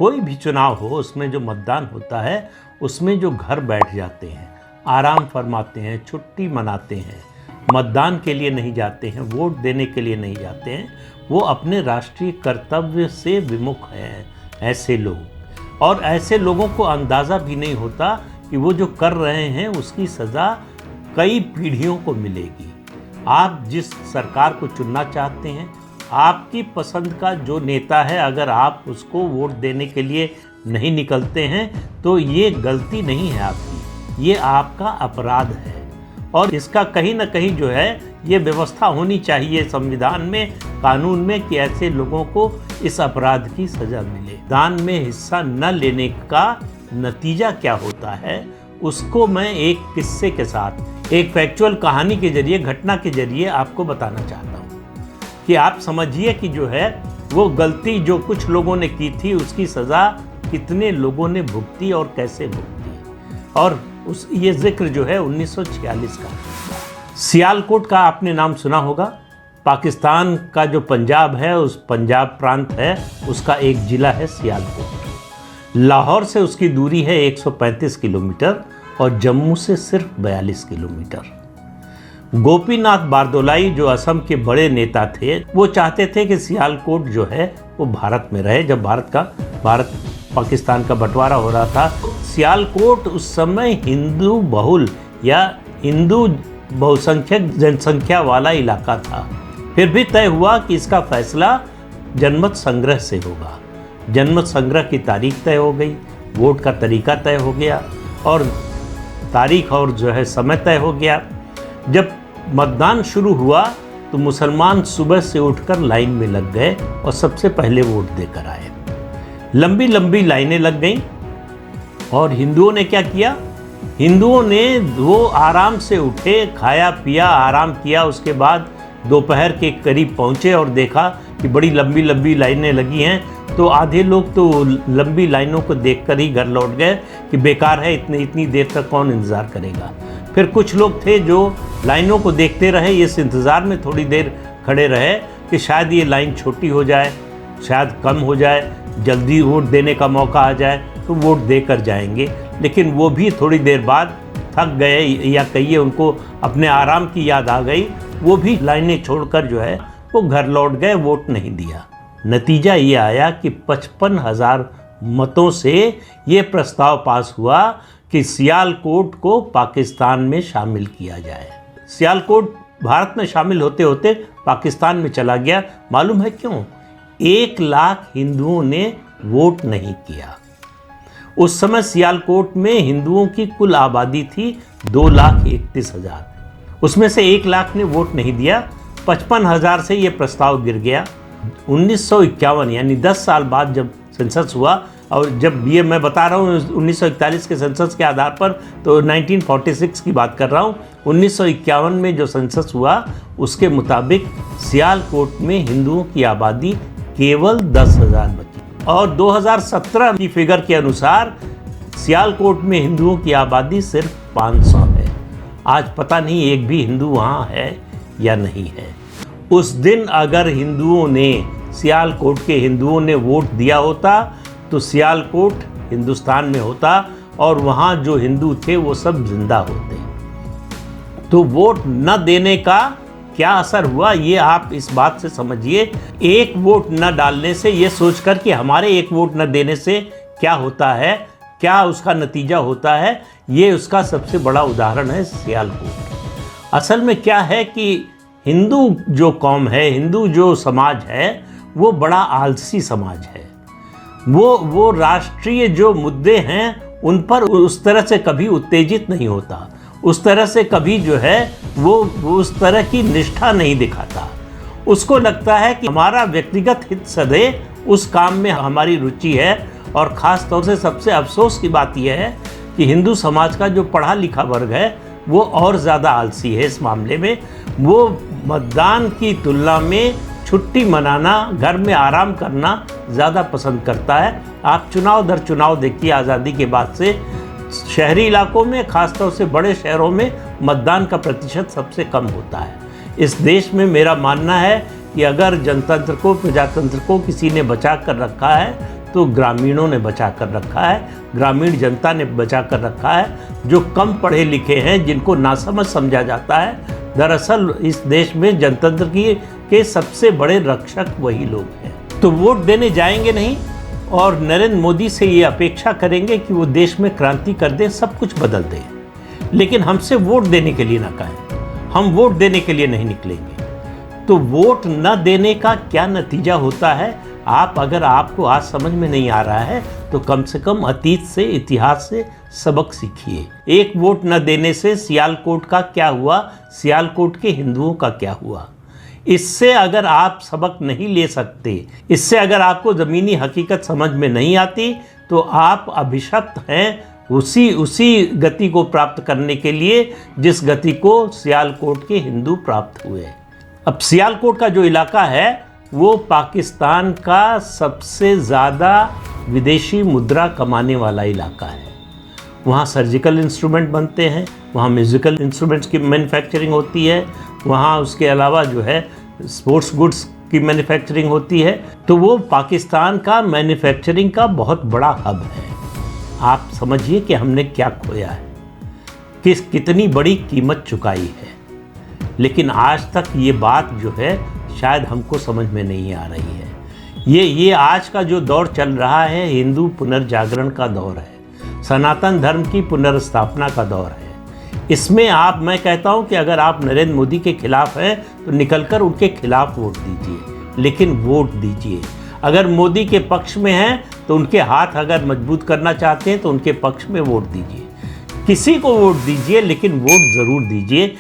कोई भी चुनाव हो उसमें जो मतदान होता है उसमें जो घर बैठ जाते हैं, आराम फरमाते हैं, छुट्टी मनाते हैं, मतदान के लिए नहीं जाते हैं, वोट देने के लिए नहीं जाते हैं, वो अपने राष्ट्रीय कर्तव्य से विमुख हैं ऐसे लोग। और ऐसे लोगों को अंदाज़ा भी नहीं होता कि वो जो कर रहे हैं उसकी सज़ा कई पीढ़ियों को मिलेगी। आप जिस सरकार को चुनना चाहते हैं, आपकी पसंद का जो नेता है, अगर आप उसको वोट देने के लिए नहीं निकलते हैं तो ये गलती नहीं है आपकी, ये आपका अपराध है। और इसका कहीं ना कहीं जो है ये व्यवस्था होनी चाहिए संविधान में, कानून में, कि ऐसे लोगों को इस अपराध की सज़ा मिले। दान में हिस्सा न लेने का नतीजा क्या होता है उसको मैं एक किस्से के साथ, एक फैक्चुअल कहानी के जरिए, घटना के जरिए आपको बताना चाहता हूँ कि आप समझिए कि जो है वो गलती जो कुछ लोगों ने की थी उसकी सज़ा कितने लोगों ने भुगती और कैसे भुगती। और ये जिक्र जो है 1946 का। सियालकोट का आपने नाम सुना होगा। पाकिस्तान का जो पंजाब है, उस पंजाब प्रांत है, उसका एक ज़िला है सियालकोट। लाहौर से उसकी दूरी है 135 किलोमीटर और जम्मू से सिर्फ 42 किलोमीटर। गोपीनाथ बारदोलाई जो असम के बड़े नेता थे, वो चाहते थे कि सियालकोट जो है वो भारत में रहे। जब भारत पाकिस्तान का बंटवारा हो रहा था, सियालकोट उस समय हिंदू बहुल या हिंदू बहुसंख्यक जनसंख्या वाला इलाका था। फिर भी तय हुआ कि इसका फैसला जनमत संग्रह से होगा। जनमत संग्रह की तारीख तय हो गई, वोट का तरीका तय हो गया और तारीख और जो है समय तय हो गया। जब मतदान शुरू हुआ तो मुसलमान सुबह से उठकर लाइन में लग गए और सबसे पहले वोट देकर आए। लंबी लंबी लाइनें लग गईं और हिंदुओं ने क्या किया, हिंदुओं ने वो आराम से उठे, खाया पिया, आराम किया। उसके बाद दोपहर के करीब पहुँचे और देखा कि बड़ी लंबी लंबी लाइनें लगी हैं। तो आधे लोग तो लंबी लाइनों को देखकर ही घर लौट गए कि बेकार है, इतनी देर तक कौन इंतज़ार करेगा। फिर कुछ लोग थे जो लाइनों को देखते रहे, इस इंतज़ार में थोड़ी देर खड़े रहे कि शायद ये लाइन छोटी हो जाए, शायद कम हो जाए, जल्दी वोट देने का मौका आ जाए तो वोट देकर जाएंगे। लेकिन वो भी थोड़ी देर बाद थक गए या कहिए उनको अपने आराम की याद आ गई, वो भी लाइनें छोड़कर जो है वो घर लौट गए, वोट नहीं दिया। नतीजा ये आया कि 55,000 मतों से ये प्रस्ताव पास हुआ कि सियालकोट को पाकिस्तान में शामिल किया जाए। सियालकोट भारत में शामिल होते होते पाकिस्तान में चला गया। मालूम है क्यों? 1 लाख हिंदुओं ने वोट नहीं किया। उस समय सियालकोट में हिंदुओं की कुल आबादी थी 2,31,000। उसमें से 1 लाख ने वोट नहीं दिया। 55,000 से ये प्रस्ताव गिर गया। 1951 यानी 10 साल बाद जब सेंसस हुआ, और जब ये मैं बता रहा हूँ 1941 के सेंसस के आधार पर, तो 1946 की बात कर रहा हूँ। 1951 में जो सेंसस हुआ उसके मुताबिक सियालकोट में हिंदुओं की आबादी केवल 10,000 बची और 2017 की फिगर के अनुसार सियालकोट में हिंदुओं की आबादी सिर्फ 500 है। आज पता नहीं एक भी हिंदू वहाँ है या नहीं है। उस दिन अगर हिंदुओं ने, सियालकोट के हिंदुओं ने वोट दिया होता तो सियालकोट हिंदुस्तान में होता और वहाँ जो हिंदू थे वो सब जिंदा होते। तो वोट न देने का क्या असर हुआ ये आप इस बात से समझिए। एक वोट न डालने से, ये सोचकर कि हमारे एक वोट न देने से क्या होता है, क्या उसका नतीजा होता है, ये उसका सबसे बड़ा उदाहरण है सियालकोट। असल में क्या है कि हिंदू जो कौम है, हिंदू जो समाज है, वो बड़ा आलसी समाज है। वो राष्ट्रीय जो मुद्दे हैं उन पर उस तरह से कभी उत्तेजित नहीं होता, उस तरह से कभी जो है वो उस तरह की निष्ठा नहीं दिखाता। उसको लगता है कि हमारा व्यक्तिगत हित सधे, उस काम में हमारी रुचि है। और ख़ास तौर से सबसे अफसोस की बात यह है कि हिंदू समाज का जो पढ़ा लिखा वर्ग है वो और ज़्यादा आलसी है इस मामले में। वो मतदान की तुलना में छुट्टी मनाना, घर में आराम करना ज़्यादा पसंद करता है। आप चुनाव दर चुनाव देखिए, आज़ादी के बाद से शहरी इलाकों में, ख़ासतौर से बड़े शहरों में मतदान का प्रतिशत सबसे कम होता है। इस देश में मेरा मानना है कि अगर जनतंत्र को, प्रजातंत्र को किसी ने बचा कर रखा है तो ग्रामीणों ने बचा कर रखा है, ग्रामीण जनता ने बचा कर रखा है। जो कम पढ़े लिखे हैं, जिनको नासमझ समझा जाता है, दरअसल इस देश में जनतंत्र के सबसे बड़े रक्षक वही लोग हैं। तो वोट देने जाएंगे नहीं और नरेंद्र मोदी से ये अपेक्षा करेंगे कि वो देश में क्रांति कर दें, सब कुछ बदल दें, लेकिन हमसे वोट देने के लिए ना कहें। हम वोट देने के लिए नहीं निकलेंगे। तो वोट न देने का क्या नतीजा होता है, अगर आपको आज समझ में नहीं आ रहा है तो कम से कम अतीत से, इतिहास से सबक सीखिए। एक वोट न देने से सियालकोट का क्या हुआ, सियालकोट के हिंदुओं का क्या हुआ, इससे अगर आप सबक नहीं ले सकते, इससे अगर आपको ज़मीनी हकीकत समझ में नहीं आती, तो आप अभिशप्त हैं उसी गति को प्राप्त करने के लिए जिस गति को सियालकोट के हिंदू प्राप्त हुए। अब सियालकोट का जो इलाका है वो पाकिस्तान का सबसे ज़्यादा विदेशी मुद्रा कमाने वाला इलाका है। वहाँ सर्जिकल इंस्ट्रूमेंट बनते हैं, वहाँ म्यूज़िकल इंस्ट्रूमेंट्स की मैन्युफैक्चरिंग होती है, वहाँ उसके अलावा जो है स्पोर्ट्स गुड्स की मैन्युफैक्चरिंग होती है। तो वो पाकिस्तान का मैन्युफैक्चरिंग का बहुत बड़ा हब है। आप समझिए कि हमने क्या खोया है, कितनी बड़ी कीमत चुकाई है। लेकिन आज तक ये बात जो है शायद हमको समझ में नहीं आ रही है। ये आज का जो दौर चल रहा है, हिंदू पुनर्जागरण का दौर है, सनातन धर्म की पुनर्स्थापना का दौर है। इसमें मैं कहता हूं कि अगर आप नरेंद्र मोदी के खिलाफ हैं तो निकलकर उनके खिलाफ वोट दीजिए, लेकिन वोट दीजिए। अगर मोदी के पक्ष में हैं तो उनके हाथ अगर मजबूत करना चाहते हैं तो उनके पक्ष में वोट दीजिए। किसी को वोट दीजिए, लेकिन वोट ज़रूर दीजिए।